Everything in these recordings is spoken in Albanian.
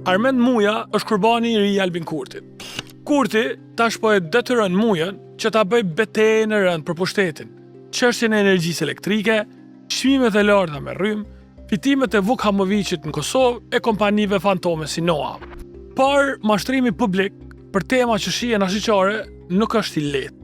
Armend Muja është kurbani i ri i Albin Kurtit. Kurti tash po e detyron Mujën që ta bëj betejë në rënd për pushtetin, çështjen e energjisë elektrike, çmimet e larta me rrym, fitimet e Vukhamovicit në Kosovë e kompanive fantome si Noa. Por mashtrimi publik për tema që shihen ashiqare nuk është i lehtë.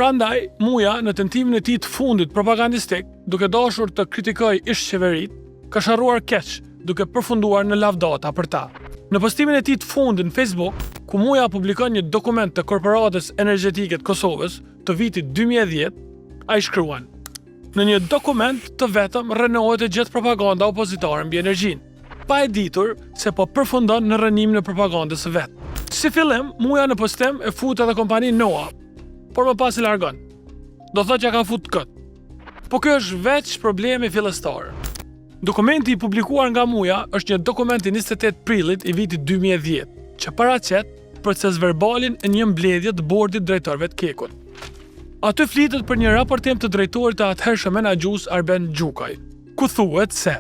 Prandaj, Muja në tentimin e tij të fundit propagandistik, duke dashur të kritikojë ish qeveritë, ka sharruar keq, duke përfunduar në lavdata për ta. Në postimin e tij të fundit në Facebook, ku Muja publikon një dokument të Korporatës Energjetike të Kosovës të vitit 2010, ai shkruan: "Në një dokument të vetëm rënohet e gjithë propaganda opozitare mbi energjinë, pa e ditur se po përfundon në rënim në propagandës së vet." Si fillim, Muja në postim e fut edhe kompaninë Noa, por më pas i largon. Do thotë që ka fut kët. Po ky është veç problemi fillestar. Dokumenti i publikuar nga Muja është një dokument i 28 prillit i vitit 2010, që paraqet proces verbalin e një mbledhje të bordit drejtorëve të Kekut. Aty flitet për një raportim të drejtorit të atëhershëm menaxhues Arben Gjukaj, ku thuhet se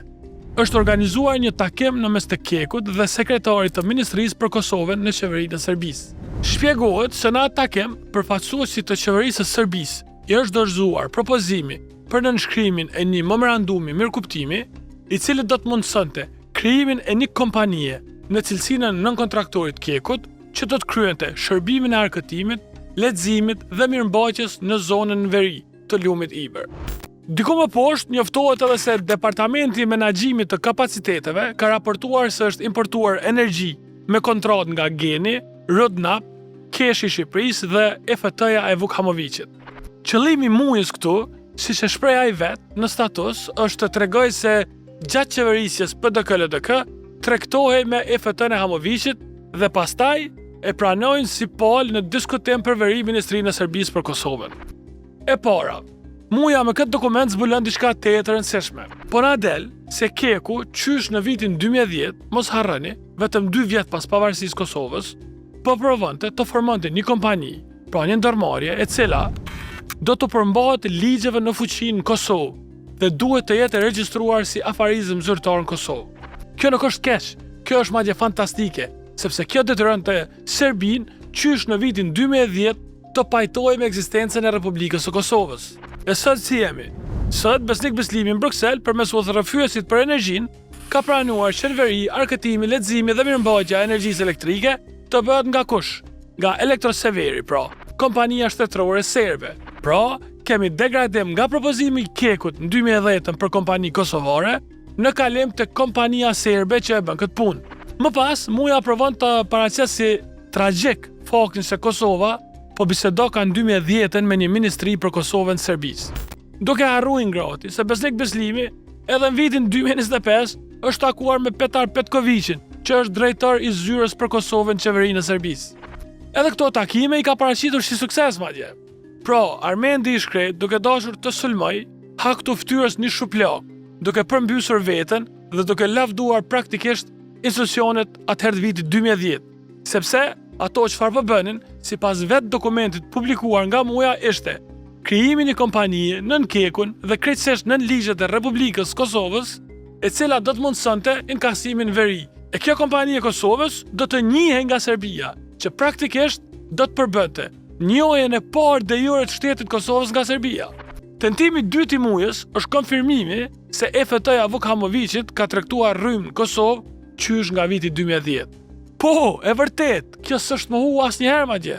është organizuar një takim në mes të Kekut dhe sekretarit të Ministrisë për Kosovën në qeverinë e Serbisë. Shpjegohet se në atë takim përfaqësuesit të qeverisë së Serbisë i është dorëzuar propozimi për nënshkrimin e një memorandumi mirëkuptimi, i cili do të mundësonte krijimin e një kompanie në cilësinë nënkontraktorit Kekut, që do të kryente shërbimin e arkëtimit, leximit dhe mirëmbajtjes në zonën veri të lumit Iber. Diku më poshtë njoftohet edhe se Departamenti i Menaxhimit të Kapaciteteve ka raportuar se është importuar energji me kontratë nga Geni, Rodnap, Keshi i Shqipërisë dhe EFT-ja e Vukhamovicit. Qëllimi i Mujës këtu, siç e shpreh ai vet në status, është të tregojë se gjatë qeverisjes PDK-LDK tregtohej me EFT-n e Hamovicit dhe pastaj e pranojnë si palë në diskutim për veri Ministrinë e Serbisë për Kosovën. E para, Muja me këtë dokument zbulon diçka të rëndësishme. Po na del se Keku, qysh në vitin 2010, mos harroni, vetëm 2 vjet pas pavarësisë Kosovës, po provonte të formonte një kompani, pra një ndërmarrje e cila do të përmbahet ligjeve në fuqi në Kosovë dhe duhet të jetë regjistruar si afarizëm zyrtar në Kosovë. Kjo nuk është keq, kjo është madje fantastike, sepse kjo detyronte Serbinë qysh në vitin 2010 të pajtojë me ekzistencën e Republikës së Kosovës. E sot si jemi? Sot Besnik Beslimi në Bruksel përmes udhërrëfyesit për energjinë ka pranuar qeveria, arkëtimi, leximi dhe mirëmbajtja e energjisë elektrike të bëhet nga kush? Nga Elektroseveri, pra, kompania shtetërore serbe. Pra, kemi degradim nga propozimi i Kekut në 2010 për kompani kosovare në kalim të kompania serbe që e bën këtë punë. Më pas, Muja provon të paraqes si tragjik faktin se Kosova po bisedo ka në 2010 me një ministri për Kosovën Serbisë. Duke harruar ngrati se Besnik Beslimi edhe në vitin 2025 është takuar me Petar Petkovicin, që është drejtor i zyrës për Kosovën qeverinë e Serbisë. Edhe këto takime i ka paraqitur si sukses madje. Pra, Armendi i shkret duke dashur të sulmoj, hak të ftyrës një shuplak, duke përmbysur veten dhe duke lavduar praktikisht institucionet atëherë të vitit 2010, sepse ato çfarë po bënin, sipas vetë dokumentit publikuar nga Muja, ishte krijimi një kompanie nën Kekun dhe krejtësisht nën ligjet e Republikës Kosovës, e cila do të mundësonte inkasimin veri. E kjo kompani e Kosovës do të njihej nga Serbia, që praktikisht do të përbënte njohjen e parë de jure të shtetit Kosovës nga Serbia. Tentimi i dytë i Mujës është konfirmimi se EFT-ja Vukhamovicit ka tregtuar rrym në Kosovë qysh nga viti 2010. Po, e vërtet, kjo s'është mohu asnjëherë madje.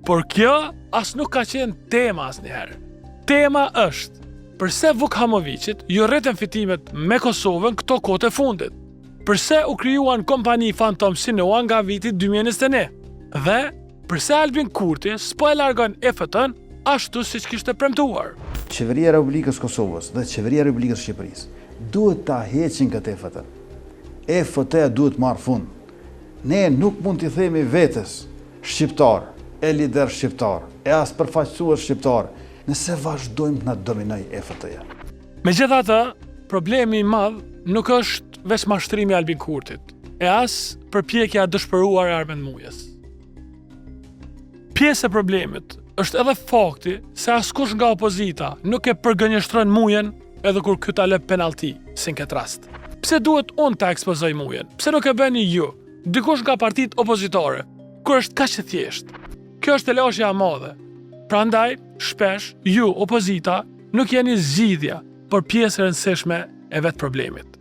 Por kjo as nuk ka qenë tema asnjëherë. Tema është përse Vukhamovicit ju rriten fitimet me Kosovën këto kohë të fundit. Përse u krijuan kompani fantom si Noa nga viti 2021. Dhe përse Albin Kurti s'po e largon EFT-n ashtu siç kishte premtuar. Qeveria e Republikës Kosovës dhe Qeveria e Republikës Shqipërisë duhet ta heqin këtë EFT. EFT duhet marrë fund. Ne nuk mund t'i themi vetes shqiptar, e lider shqiptar, e as përfaqësues shqiptar, nëse vazhdojmë të na dominoj EFT-ja. Megjithatë, problemi i madh nuk është veç mashtrimi i Albin Kurtit, e as përpjekja e dëshpëruar e Armend Mujës. Pjesë e problemit është edhe fakti se askush nga opozita nuk e përgënjeshtron Mujën edhe kur ky ta lë penallti, si në këtë rast. Pse duhet unë ta ekspozoj Mujën? Pse nuk e bëni ju? dikush nga partitë opozitore, kur është kaq e thjeshtë. Kjo është telasja e madhe. Prandaj, shpesh, ju, opozita, nuk jeni zgjidhja, por pjesë e rëndësishme e vetë problemit.